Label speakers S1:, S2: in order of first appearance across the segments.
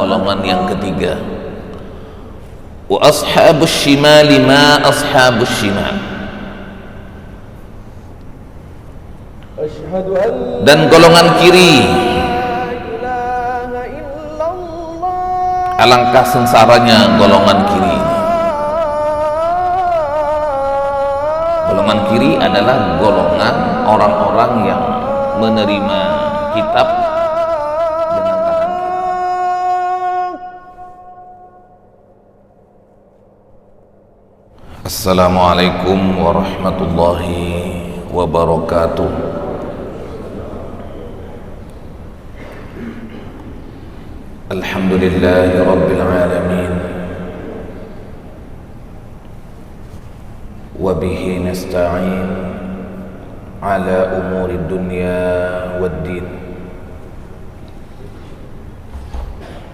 S1: golongan yang ketiga. Wa ashabus shimali ma ashabus shimal. Dan golongan kiri, alangkah sengsaranya golongan kiri. Golongan kiri adalah golongan orang-orang yang menerima kitab dengan tangan kiri. Assalamualaikum warahmatullahi wabarakatuh. Alhamdulillahi rabbil alamin. Wabihi nasta'in ala umuri dunya waddin.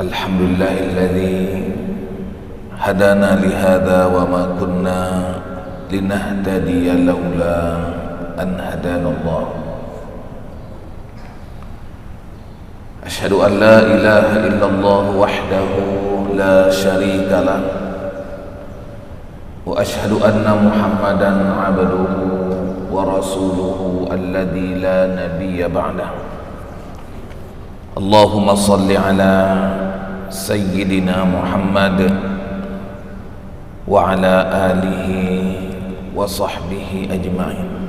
S1: Alhamdulillahilladzi hadana lihada wa ma kunna linahtadiya laula an hadana Allah. Asyhadu an la ilaha illallah wahdahu la syarika lah. Wa asyhadu anna Muhammadan abduhu wa rasuluhu alladzi la nabiyya ba'dah. Allahumma salli ala sayyidina Muhammad wa ala alihi wa sahbihi ajma'in.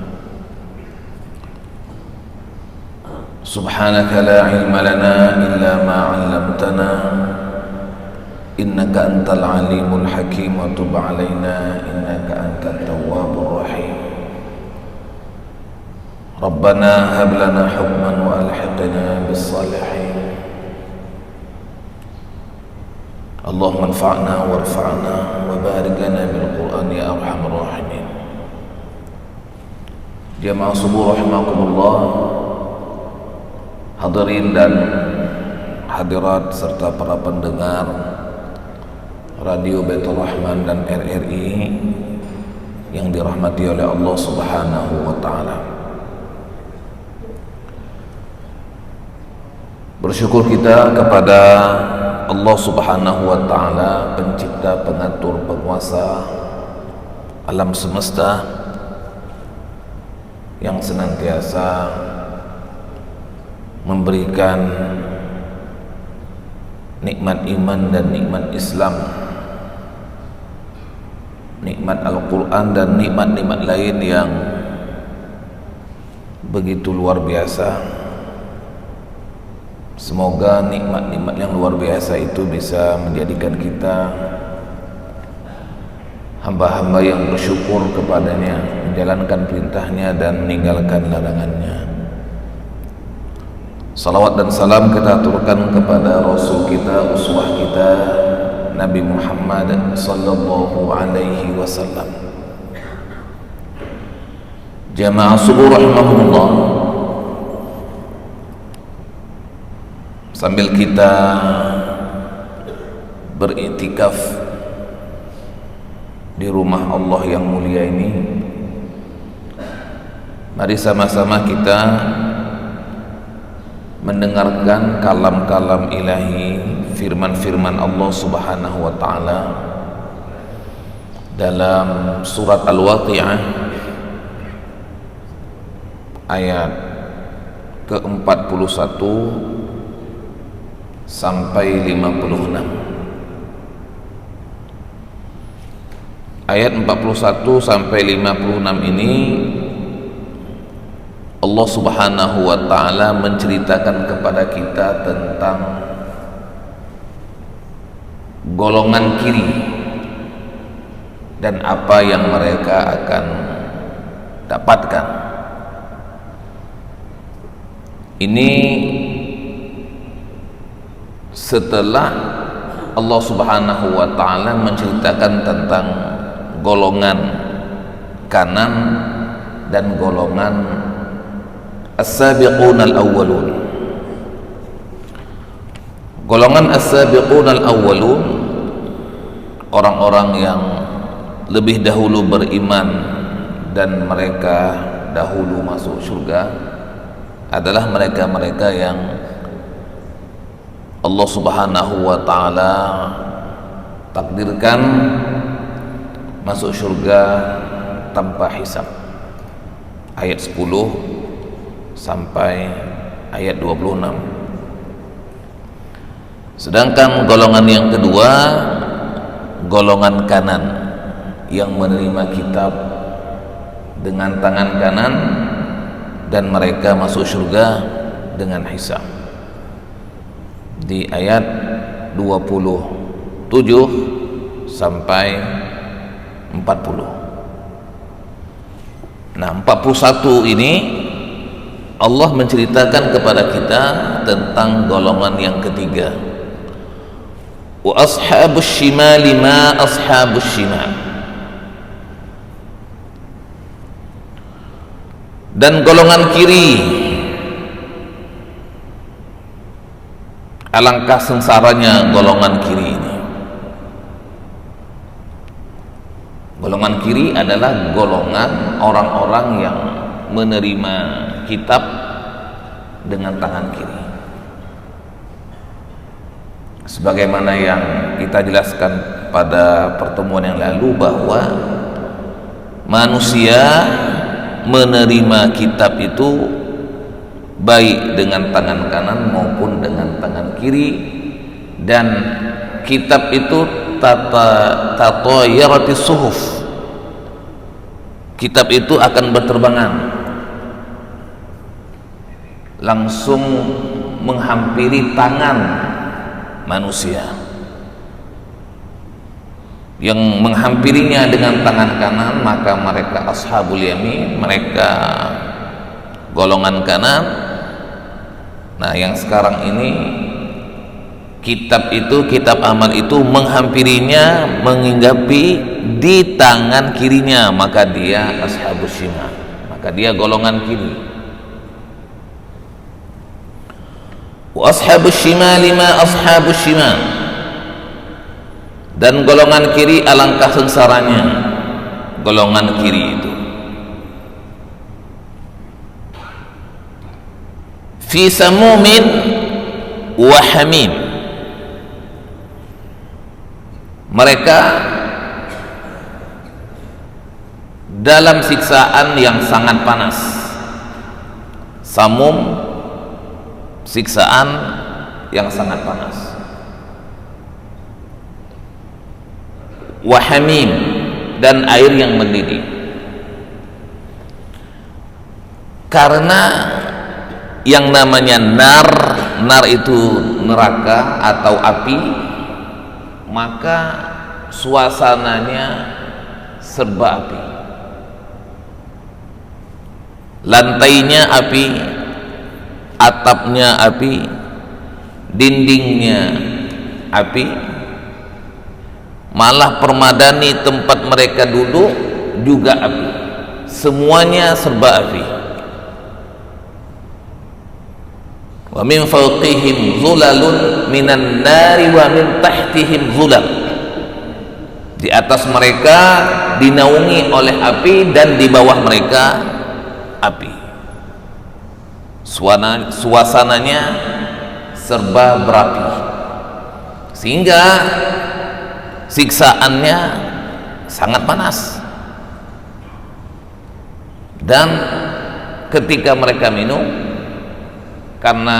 S1: Subhanaka la ilma lana illa ma 'allamtana innaka antal alimul hakim wa tub alaina innaka antat tawwabur rahim. Rabbana hab lana hukman wa alhiqna bis salihin. Allahumma anfa'na warfa'na wa barik lana bil Qur'an ya arhamar rahimin. Jamaah subuh rahimakumullah, hadirin dan hadirat serta para pendengar Radio Baitur Rahman dan RRI yang dirahmati oleh Allah Subhanahu wa taala. Bersyukur kita kepada Allah Subhanahu wa taala, pencipta, pengatur, penguasa alam semesta, yang senantiasa memberikan nikmat iman dan nikmat Islam, nikmat Al-Quran dan nikmat-nikmat lain yang begitu luar biasa. Semoga nikmat-nikmat yang luar biasa itu bisa menjadikan kita hamba-hamba yang bersyukur kepadanya, menjalankan perintahnya dan meninggalkan larangannya. Salawat dan salam kita aturkan kepada Rasul kita, uswah kita, Nabi Muhammad sallallahu alaihi wasallam. Jamaah subuh rahimahullah, sambil kita beriktikaf di rumah Allah yang mulia ini, mari sama-sama kita mendengarkan kalam-kalam ilahi, firman-firman Allah Subhanahu wa taala dalam surat Al-Waqi'ah ayat ke-41 sampai 56. Ayat 41 sampai 56 ini Allah Subhanahu wa taala menceritakan kepada kita tentang golongan kiri dan apa yang mereka akan dapatkan. Ini setelah Allah Subhanahu wa taala menceritakan tentang golongan kanan dan golongan as-sabiqun al-awwalun. Golongan as-sabiqun al-awwalun, orang-orang yang lebih dahulu beriman dan mereka dahulu masuk surga, adalah mereka-mereka yang Allah Subhanahu wa ta'ala takdirkan masuk surga tanpa hisab. Ayat 10 sampai ayat 26. Sedangkan golongan yang kedua, golongan kanan yang menerima kitab dengan tangan kanan dan mereka masuk surga dengan hisab. Di ayat 27 sampai 40. Nah, 41 ini Allah menceritakan kepada kita tentang golongan yang ketiga. Wa ashabus shimali ma ashabus shimal. Dan golongan kiri, alangkah sengsaranya golongan kiri ini. Golongan kiri adalah golongan orang-orang yang menerima kitab dengan tangan kiri. Sebagaimana yang kita jelaskan pada pertemuan yang lalu, bahwa manusia menerima kitab itu baik dengan tangan kanan maupun dengan tangan kiri, dan kitab itu tatayaratis suhuf. Kitab itu akan berterbangan, langsung menghampiri tangan manusia. Yang menghampirinya dengan tangan kanan, maka mereka ashabul yamin, mereka golongan kanan. Nah, yang sekarang ini kitab itu, kitab amal itu menghampirinya, menghinggapi di tangan kirinya, maka dia ashabus shimal, maka dia golongan kiri. Wa ashabus shimali ma ashabus shimal. Dan golongan kiri alangkah sengsaranya golongan kiri itu. Fi samumin wa hamim. Mereka dalam siksaan yang sangat panas. Samum, siksaan yang sangat panas. Wa hamim, dan air yang mendidih. Karena yang namanya nar itu neraka atau api, maka suasananya serba api. Lantainya api, atapnya api, dindingnya api, malah permadani tempat mereka duduk juga api. Semuanya serba api. Wa min fawqihim zulalun minan nari wa min tahtihim zulal. Di atas mereka dinaungi oleh api dan di bawah mereka api. Suasananya serba berapi, sehingga siksaannya sangat panas. Dan ketika mereka minum, karena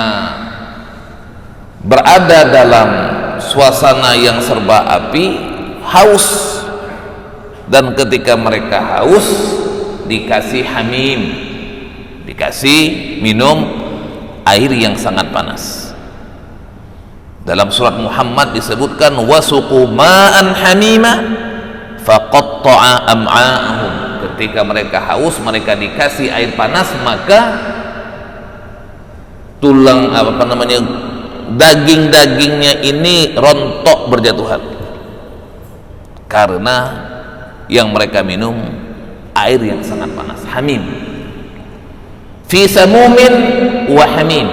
S1: berada dalam suasana yang serba api, haus. Dan ketika mereka haus, dikasih hamim, dikasih minum air yang sangat panas. Dalam surat Muhammad disebutkan wasuqu ma'an hamima faqatta'a am'a'ahum. Ketika mereka haus, mereka dikasih air panas, maka tulang daging-dagingnya ini rontok berjatuhan, karena yang mereka minum air yang sangat panas. Hamim, fi samumin wa hamim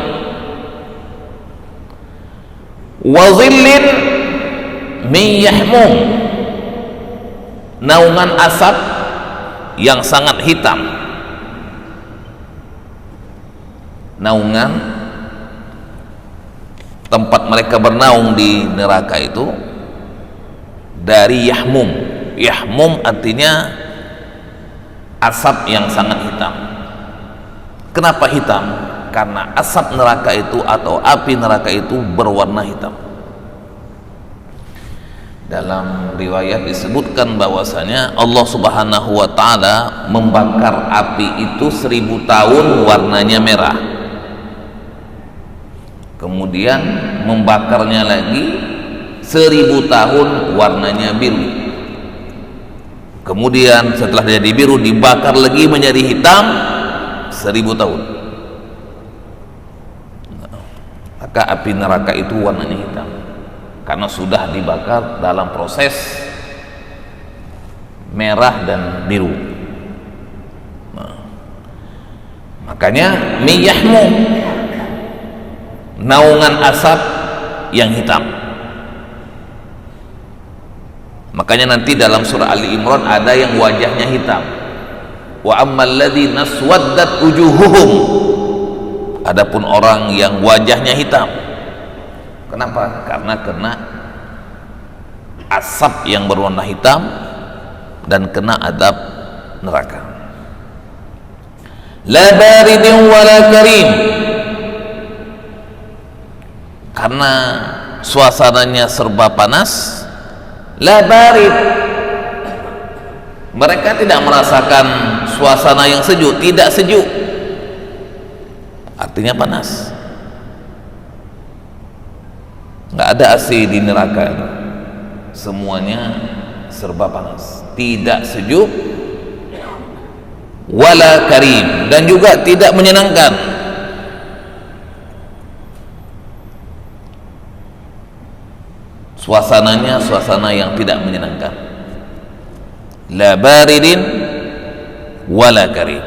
S1: wa zillin min yahmum. Naungan asap yang sangat hitam, naungan tempat mereka bernaung di neraka itu dari yahmum. Yahmum artinya asap yang sangat hitam. Kenapa hitam? Karena asap neraka itu atau api neraka itu berwarna hitam. Dalam riwayat disebutkan bahwasanya Allah Subhanahu wa ta'ala membakar api itu 1000 tahun warnanya merah, kemudian membakarnya lagi 1000 tahun warnanya biru, kemudian setelah jadi biru dibakar lagi menjadi hitam 1000 tahun. Maka api neraka itu warnanya hitam karena sudah dibakar dalam proses merah dan biru. Makanya miyahmu, naungan asap yang hitam. Makanya nanti dalam surah Ali Imran ada yang wajahnya hitam. Wa ammal ladzina aswaddat wujuhuhum, adapun orang yang wajahnya hitam. Kenapa? Karena kena asap yang berwarna hitam dan kena adab neraka. La baridin wala karim, karena suasananya serba panas. La barid, mereka tidak merasakan suasana yang sejuk, tidak sejuk, artinya panas. Nggak ada AC di neraka, semuanya serba panas, tidak sejuk, wala karim, dan juga tidak menyenangkan. Suasananya suasana yang tidak menyenangkan. La baridin wala karim,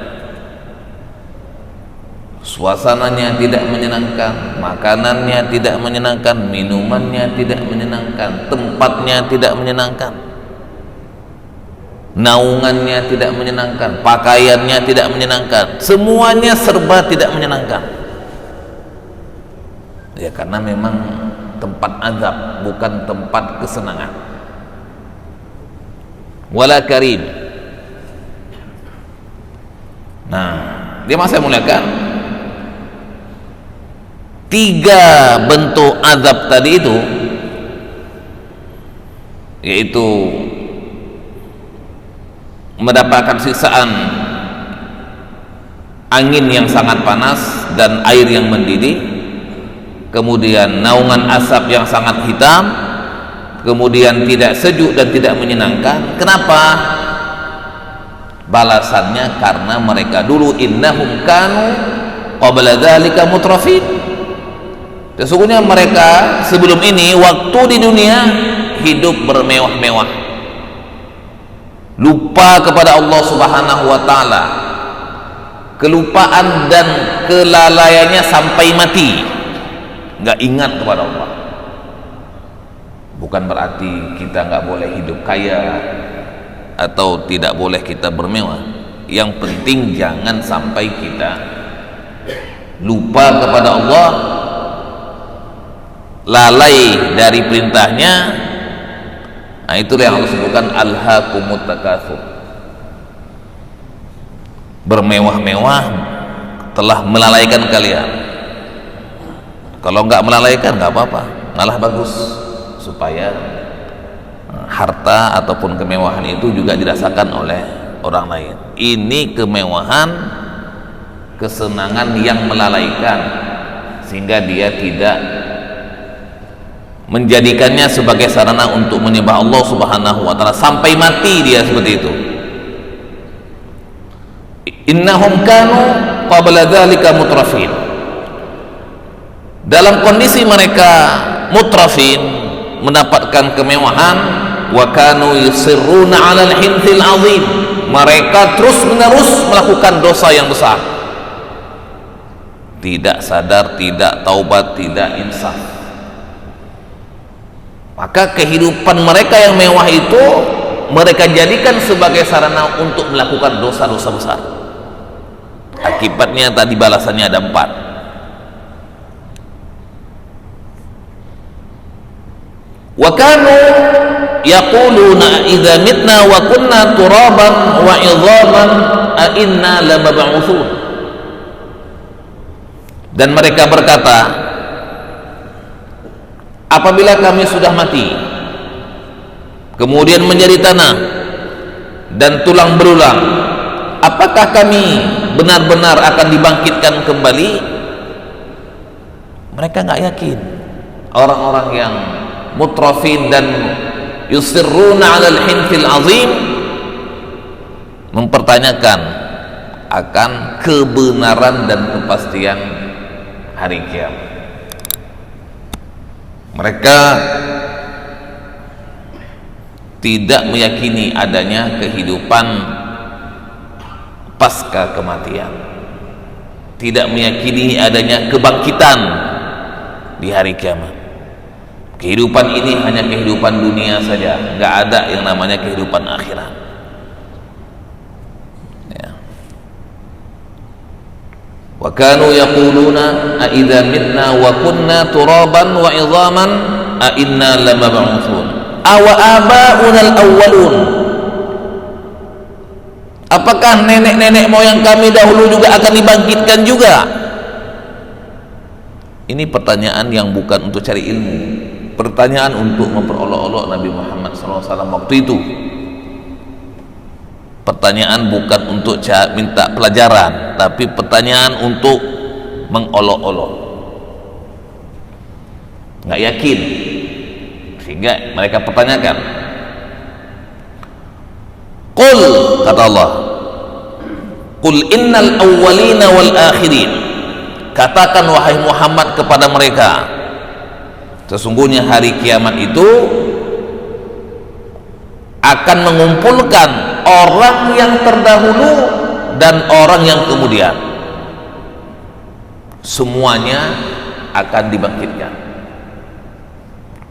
S1: suasananya tidak menyenangkan, makanannya tidak menyenangkan, minumannya tidak menyenangkan, tempatnya tidak menyenangkan, naungannya tidak menyenangkan, pakaiannya tidak menyenangkan, semuanya serba tidak menyenangkan. Ya, karena memang tempat azab, bukan tempat kesenangan. Wala karim. Nah, dia masih muliakan 3 bentuk azab tadi itu, yaitu mendapatkan siksaan angin yang sangat panas dan air yang mendidih, kemudian naungan asap yang sangat hitam, kemudian tidak sejuk dan tidak menyenangkan. Kenapa? Balasannya karena mereka dulu innahum kanu qabla dzalika mutrafin. Sesungguhnya mereka sebelum ini waktu di dunia hidup bermewah-mewah, lupa kepada Allah Subhanahu wa ta'ala, kelupaan dan kelalaiannya sampai mati, nggak ingat kepada Allah. Bukan berarti kita nggak boleh hidup kaya atau tidak boleh kita bermewah. Yang penting jangan sampai kita lupa kepada Allah, lalai dari perintahnya. Nah, itulah yang Allah sebutkan alhaakumut takatsur. Bermewah-mewah telah melalaikan kalian. Kalau nggak melalaikan nggak apa-apa, malah bagus, supaya harta ataupun kemewahan itu juga dirasakan oleh orang lain. Ini kemewahan, kesenangan yang melalaikan, sehingga dia tidak menjadikannya sebagai sarana untuk menyembah Allah Subhanahu wa ta'ala sampai mati. Dia seperti itu. Innahum kanu qabla dzalika mutrafin, dalam kondisi mereka mutrafin, mendapatkan kemewahan, wa kanu yusirruna 'alal hinthil 'azim, mereka terus menerus melakukan dosa yang besar, tidak sadar, tidak taubat, tidak insaf. Maka kehidupan mereka yang mewah itu mereka jadikan sebagai sarana untuk melakukan dosa-dosa besar. Akibatnya tadi balasannya ada 4. Wa kanu yaquluna idza mitna wa kunna turaban wa idhaman a inna lamab'utsun. Dan mereka berkata, apabila kami sudah mati kemudian menjadi tanah dan tulang belulang, apakah kami benar-benar akan dibangkitkan kembali? Mereka nggak yakin. Orang-orang yang mutrafin dan yusirruna 'alal hinfil azim mempertanyakan akan kebenaran dan kepastian hari kiamat. Mereka tidak meyakini adanya kehidupan pasca kematian, tidak meyakini adanya kebangkitan di hari kiamat. Kehidupan ini hanya kehidupan dunia saja, nggak ada yang namanya kehidupan akhirat. Ya. Wa kanu yaquluna a idza mitna wa kunna turaban wa idhaman a inna lamab'utsun awa aba'unal awwalun. Apakah nenek-nenek moyang kami dahulu juga akan dibangkitkan juga? Ini pertanyaan yang bukan untuk cari ilmu, pertanyaan untuk memperolok-olok Nabi Muhammad SAW waktu itu. Pertanyaan bukan untuk minta pelajaran, tapi pertanyaan untuk mengolok-olok. Nggak yakin, sehingga mereka pertanyakan. Qul, kata Allah, qul innal awwalina wal akhirin, katakan wahai Muhammad kepada mereka, sesungguhnya hari kiamat itu akan mengumpulkan orang yang terdahulu dan orang yang kemudian, semuanya akan dibangkitkan.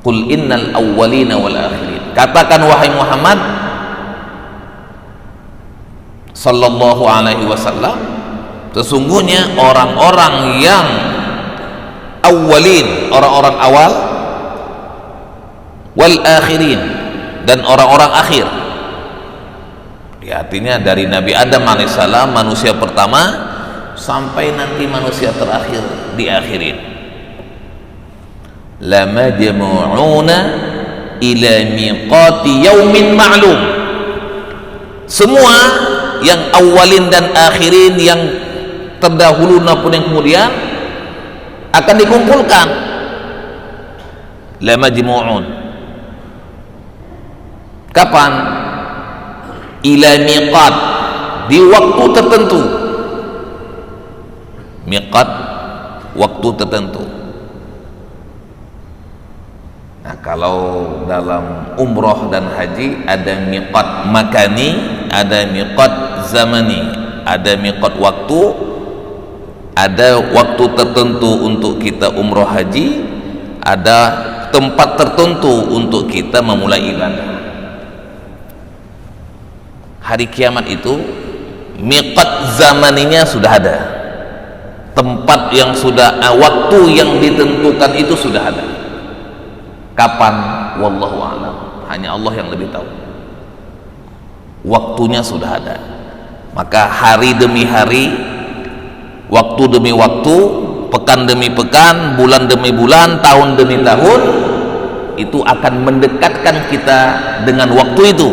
S1: Qul innal awwalina wal akhirin, katakan wahai Muhammad sallallahu alaihi wasallam, sesungguhnya orang-orang yang awwalin, orang-orang awal, wal akhirin, dan orang-orang akhir. Ya, artinya dari Nabi Adam alaihissalam, manusia pertama, sampai nanti manusia terakhir diakhirin. La majmu'una ila miqati yaumin ma'lum. Semua yang awalin dan akhirin, yang terdahulu maupun yang kemudian, akan dikumpulkan. La majmu'un. Kapan? Ila miqat, di waktu tertentu. Miqat, waktu tertentu. Nah, kalau dalam umroh dan haji ada miqat makani, ada miqat zamani, ada miqat waktu, ada waktu tertentu untuk kita umroh haji, ada tempat tertentu untuk kita memulai ibadah. Hari kiamat itu miqat zamaninya sudah ada, tempat yang sudah, waktu yang ditentukan itu sudah ada. Kapan? Wallahu a'lam, hanya Allah yang lebih tahu. Waktunya sudah ada. Maka hari demi hari, waktu demi waktu, pekan demi pekan, bulan demi bulan, tahun demi tahun, itu akan mendekatkan kita dengan waktu itu.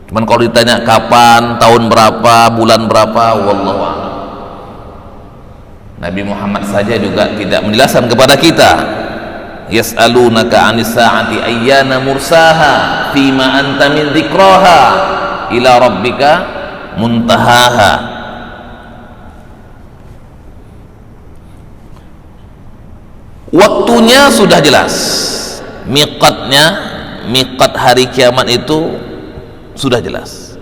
S1: Cuman kalau ditanya kapan, tahun berapa, bulan berapa, wallahu a'lam. Nabi Muhammad saja juga tidak menjelaskan kepada kita. Yas'alunaka 'anis sa'ati ayyana mursaha fima anta min dzikraha ila rabbika muntahaha. Waktunya sudah jelas, miqatnya, miqat hari kiamat itu sudah jelas.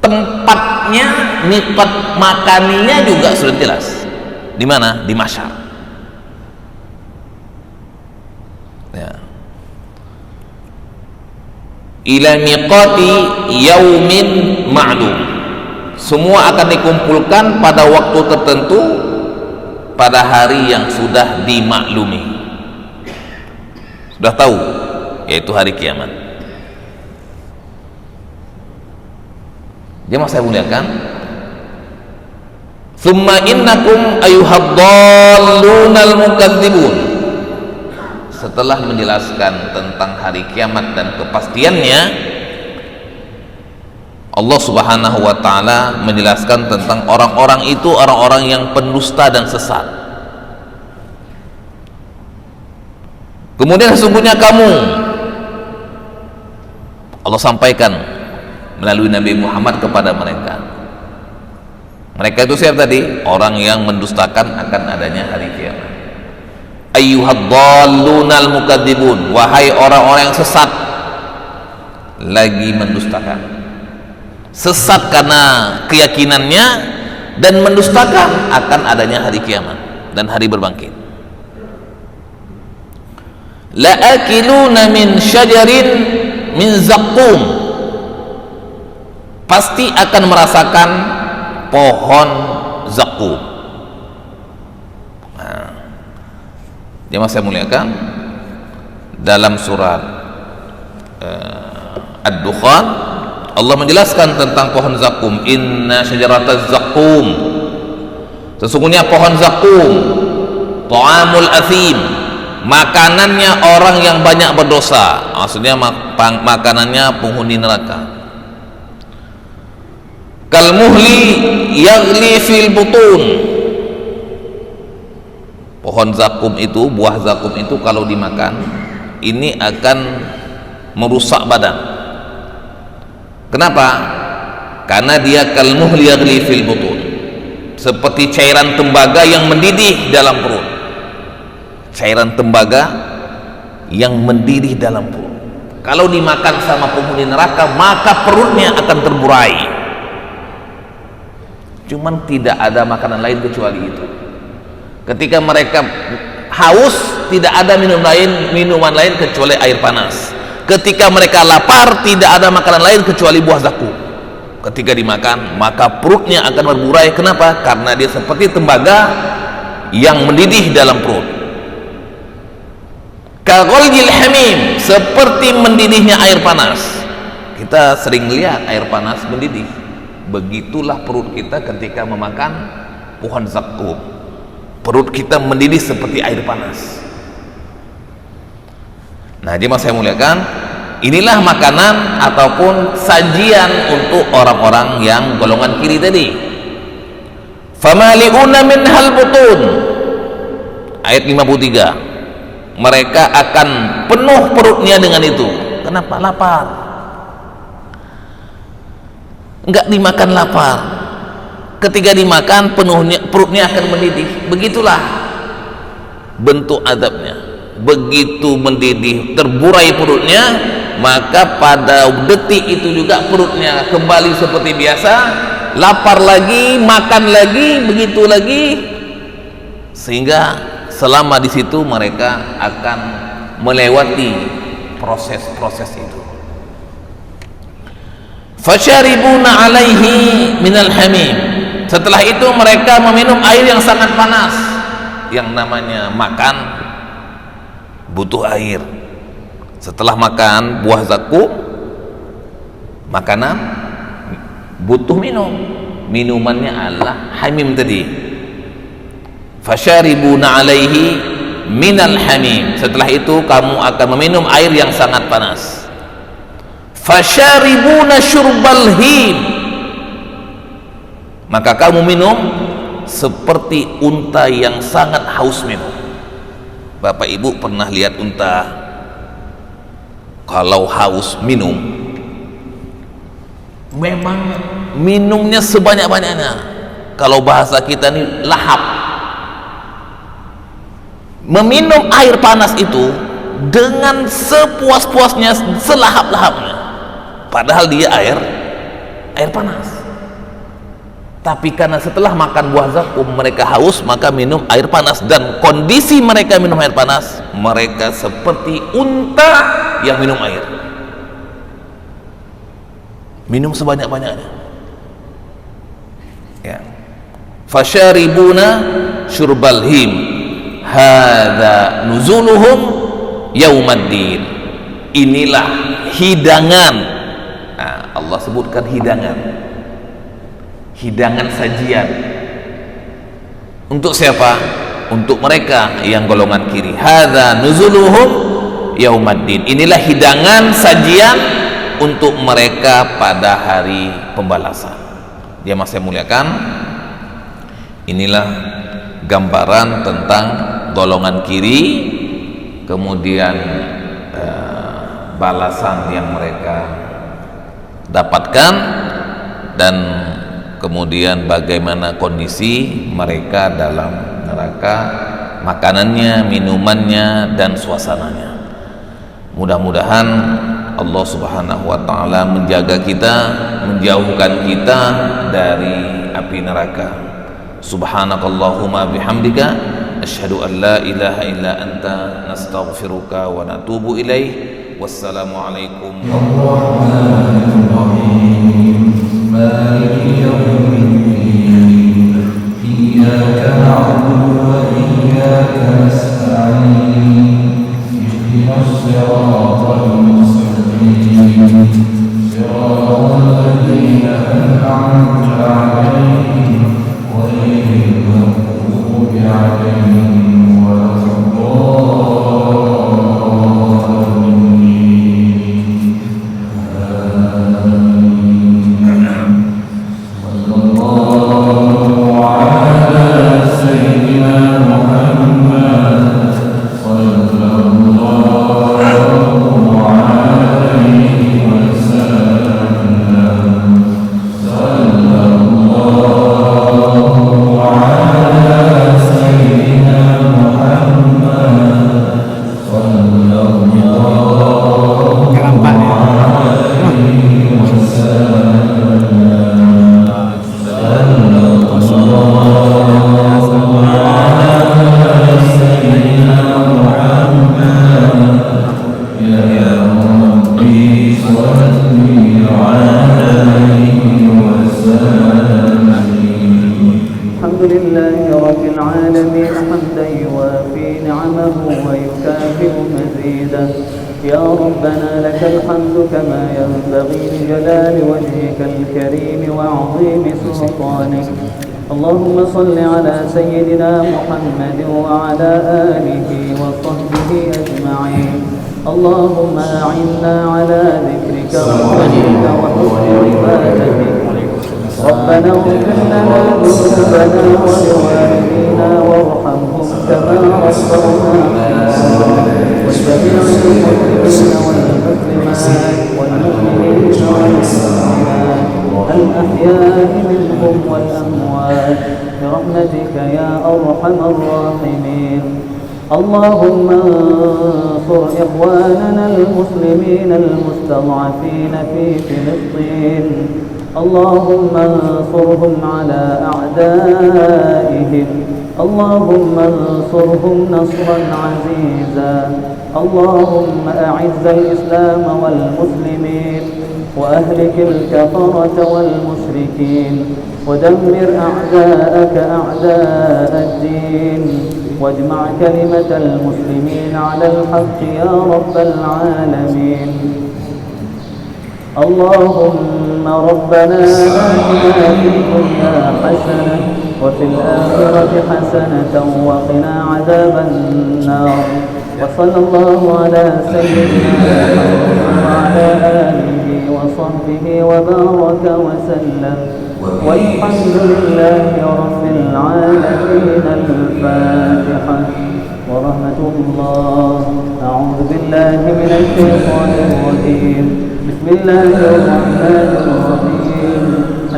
S1: Tempatnya, miqat makaninya juga sudah jelas. Di mana? Di mahsyar. Ya. Ila miqati yaumin ma'lum. Semua akan dikumpulkan pada waktu tertentu, pada hari yang sudah dimaklumi. Sudah tahu, yaitu hari kiamat. Jemaah saya muliakan, "Tsumma innakum ayyuhad-dhallunal mukadzibun." Setelah menjelaskan tentang hari kiamat dan kepastiannya, Allah Subhanahu wa taala menjelaskan tentang orang-orang itu, orang-orang yang pendusta dan sesat. Kemudian sesungguhnya kamu, Allah sampaikan melalui Nabi Muhammad kepada mereka. Mereka itu siapa tadi? Orang yang mendustakan akan adanya hari kiamat. Ayyuhad-dhallunal mukadzibun, wahai orang-orang yang sesat lagi mendustakan. Sesat karena keyakinannya dan mendustakan akan adanya hari kiamat dan hari berbangkit. La'akiluna min syajarin min zaqqum, pasti akan merasakan pohon zaqqum. Jemaah saya muliakan, dalam surat Ad-Dukhan Allah menjelaskan tentang pohon zakum. Inna syajarataz zakum, sesungguhnya pohon zakum, ta'amul athim, makanannya orang yang banyak berdosa, maksudnya makanannya penghuni neraka. Kalmuhli yaghli fil butun, pohon zakum itu, buah zakum itu kalau dimakan ini akan merusak badan. Kenapa? Karena dia kalmuhli yaghli fil butun, seperti cairan tembaga yang mendidih dalam perut. Cairan tembaga yang mendidih dalam perut, kalau dimakan sama penghuni neraka maka perutnya akan terburai. Cuman tidak ada makanan lain kecuali itu. Ketika mereka haus, tidak ada minuman lain kecuali air panas. Ketika mereka lapar, tidak ada makanan lain kecuali buah zakum. Ketika dimakan, maka perutnya akan berburai. Kenapa? Karena dia seperti tembaga yang mendidih dalam perut. Kaghalyil hamim, seperti mendidihnya air panas. Kita sering lihat air panas mendidih. Begitulah perut kita ketika memakan pohon zakum. Perut kita mendidih seperti air panas. Nah, jemaah saya muliakan, inilah makanan ataupun sajian untuk orang-orang yang golongan kiri tadi. Famali'una minhal butun, ayat 53. Mereka akan penuh perutnya dengan itu. Kenapa? Lapar. Enggak dimakan lapar, ketika dimakan perutnya akan mendidih. Begitulah bentuk azabnya. Begitu mendidih, terburai perutnya, maka pada detik itu juga perutnya kembali seperti biasa, lapar lagi, makan lagi, begitu lagi, sehingga selama di situ mereka akan melewati proses-proses itu. Fasyaribuna alaihi minal hamim, setelah itu mereka meminum air yang sangat panas. Yang namanya makan butuh air. Setelah makan buah zakum, makanan butuh minum. Minumannya adalah hamim tadi. Fasyaribuna alaihi minal hamim, setelah itu kamu akan meminum air yang sangat panas. Fasyaribuna syurbal him, maka kamu minum seperti unta yang sangat haus minum. Bapak Ibu pernah lihat unta kalau haus minum, memang minumnya sebanyak-banyaknya. Kalau bahasa kita ini lahap. Meminum air panas itu dengan sepuas-puasnya, selahap-lahapnya, padahal dia air panas. Tapi karena setelah makan buah zakum mereka haus, maka minum air panas. Dan kondisi mereka minum air panas, mereka seperti unta yang minum air, minum sebanyak-banyaknya ya. Fasyaribuna syurbal him hadza nuzuluhum yaumaddin. Inilah hidangan. Nah, Allah sebutkan hidangan sajian. Untuk siapa? Untuk mereka yang golongan kiri. Hadza nuzuluhum yaumaddin. Inilah hidangan sajian untuk mereka pada hari pembalasan. Dia masih muliakan. Inilah gambaran tentang golongan kiri, kemudian balasan yang mereka dapatkan, dan kemudian bagaimana kondisi mereka dalam neraka, makanannya, minumannya, dan suasananya. Mudah-mudahan Allah Subhanahu wa ta'ala menjaga kita, menjauhkan kita dari api neraka. Subhanakallahumma bihamdika asyhadu an la ilaha illa anta nastaghfiruka wa natubu ilaih. Wassalamualaikum warahmatullahi wabarakatuh. Maliki yaumiddin. Iyyaka na'budu wa iyyaka nasta'in. Ihdinas siratal mustaqim. Siratal ladzina an'amta 'alaihim ghairil maghdubi 'alaihim waladdallin.
S2: يا ربنا لك الحمد كما ينبغي لجلال وجهك الكريم وعظيم سلطانك. اللهم صل على سيدنا محمد وعلى آله وصحبه أجمعين. اللهم أعنا على ذكرك وشكرك وحسن عبادتك. ربنا اغفر لنا ذنوبنا ولوالدينا وارحمهم كما ربونا وجميع المسلمين والمسلمات والمؤمنين والمؤمنات الأحياء منهم والأموات برحمتك يا أرحم الراحمين. اللهم انصر إخواننا المسلمين المستضعفين في فلسطين. اللهم انصرهم على أعدائهم. اللهم انصرهم نصرا عزيزا. اللهم أعز الإسلام والمسلمين وأهلك الكفرة والمشركين ودمر أعداءك أعداء الدين واجمع كلمة المسلمين على الحق يا رب العالمين. اللهم ربنا آتنا في الدنيا حسنة وفي الآخرة حسنة وقنا عذاب النار. وصلى الله على سيدنا محمد وعلى آله وصحبه وبارك وسلم والحمد لله رب العالمين. الفاتحة ورحمة الله. أعوذ بالله من الشيطان الرجيم. بسم الله الرحمن الرحيم.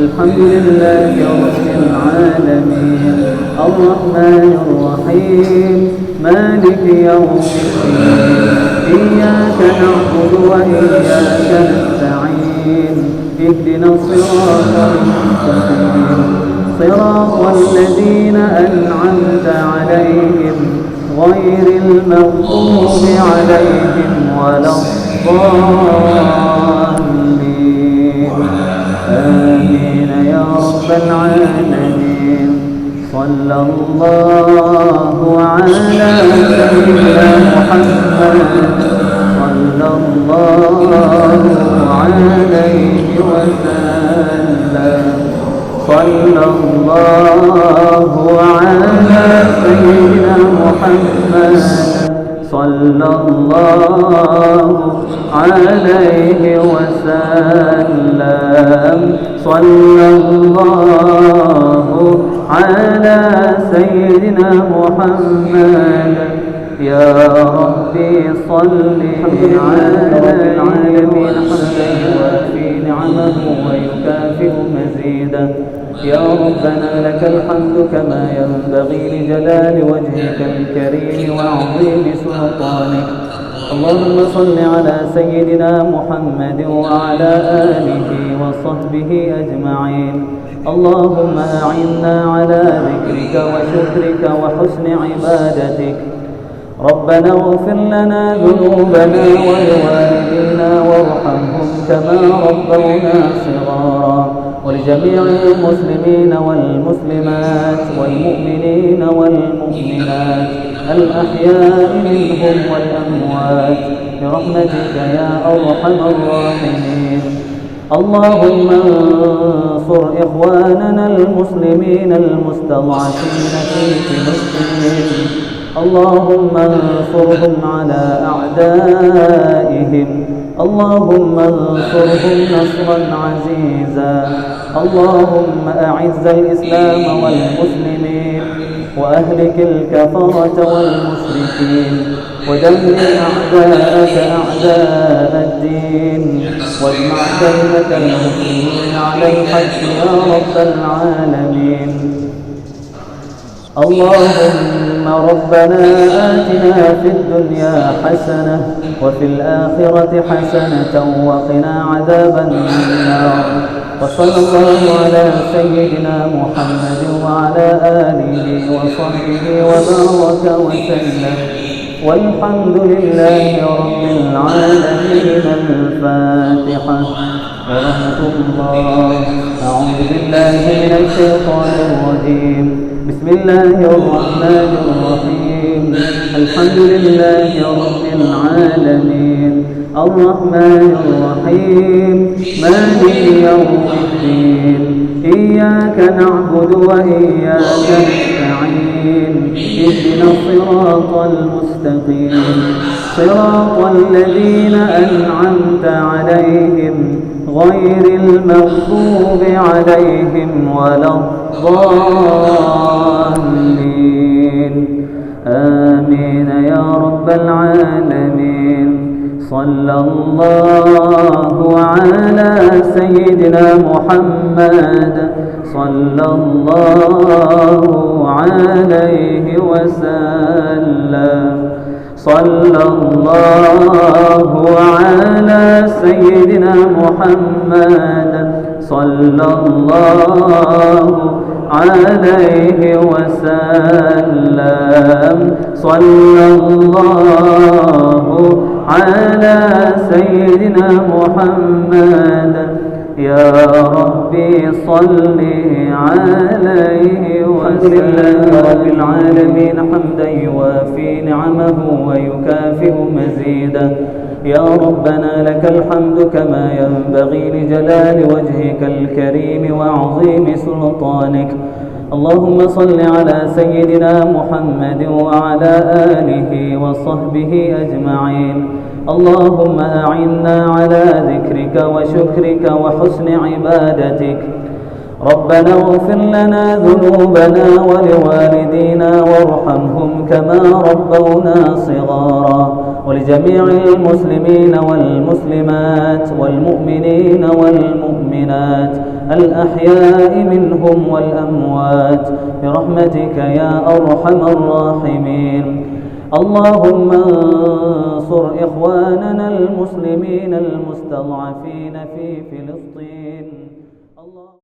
S2: الحمد لله رب العالمين الرحمن الرحيم مالك يوم الدين. إياك نعبد وإياك نستعين. اهدنا الصراط المستقيم صراط الذين أنعمت عليهم غير المغضوب عليهم ولا الضالين. آمين يا رب العالمين. صلى الله على سيدنا محمد صلى الله عليه وسلم صلى الله على سيدنا محمد صلى الله عليه وسلم صلى الله على سيدنا محمد يا ربي صل على العالمين حمدا يوافي نعمه ويكافئ مزيدا يا ربنا لك الحمد كما ينبغي لجلال وجهك الكريم وعظيم سلطانك اللهم صل على سيدنا محمد وعلى آله وصحبه أجمعين اللهم أعنا على ذكرك وشكرك وحسن عبادتك ربنا اغفر لنا ذنوبنا ولوالدينا وارحمهم كما ربونا صغارا ولجميع المسلمين والمسلمات والمؤمنين والمؤمنات الأحياء منهم والأموات برحمتك يا أرحم الراحمين اللهم انصر إخواننا المسلمين المستضعفين في فلسطين اللهم انصرهم على أعدائهم اللهم انصرهم نصرا عزيزا اللهم أعز الإسلام والمسلمين وأهلك الكفرة والمشركين ودمر أعداءك أعداء الدين واجمع كلمة المسلمين على الحق يا رب العالمين اللهم ربنا آتنا في الدنيا حسنة وفي الآخرة حسنة وقنا عذاب النار وصلى الله على سيدنا محمد وعلى آله وصحبه وبارك وسلم والحمد لله رب العالمين الفاتحة ورحمة الله أعوذ بالله من الشيطان الرجيم بسم الله الرحمن الرحيم الحمد لله رب العالمين الرحمن الرحيم مالك يوم الدين إياك نعبد وإياك نستعين اهدنا الصراط المستقيم صراط الذين أنعمت عليهم غير المغضوب عليهم ولا الضالين آمين يا رب العالمين صلى الله على سيدنا محمد صلى الله عليه وسلم صلى الله على سيدنا محمد صلى الله عليه وسلم صلى الله على سيدنا محمد يا ربي صل عليه وسلم رب العالمين حمدا يوافي نعمه ويكافئ مزيدا يا ربنا لك الحمد كما ينبغي لجلال وجهك الكريم وعظيم سلطانك اللهم صل على سيدنا محمد وعلى آله وصحبه أجمعين اللهم أعنا على ذكرك وشكرك وحسن عبادتك ربنا اغفر لنا ذنوبنا ولوالدينا وارحمهم كما ربونا صغارا ولجميع المسلمين والمسلمات والمؤمنين والمؤمنات الأحياء منهم والأموات برحمتك يا أرحم الراحمين اللهم انصر إخواننا المسلمين المستضعفين في فلسطين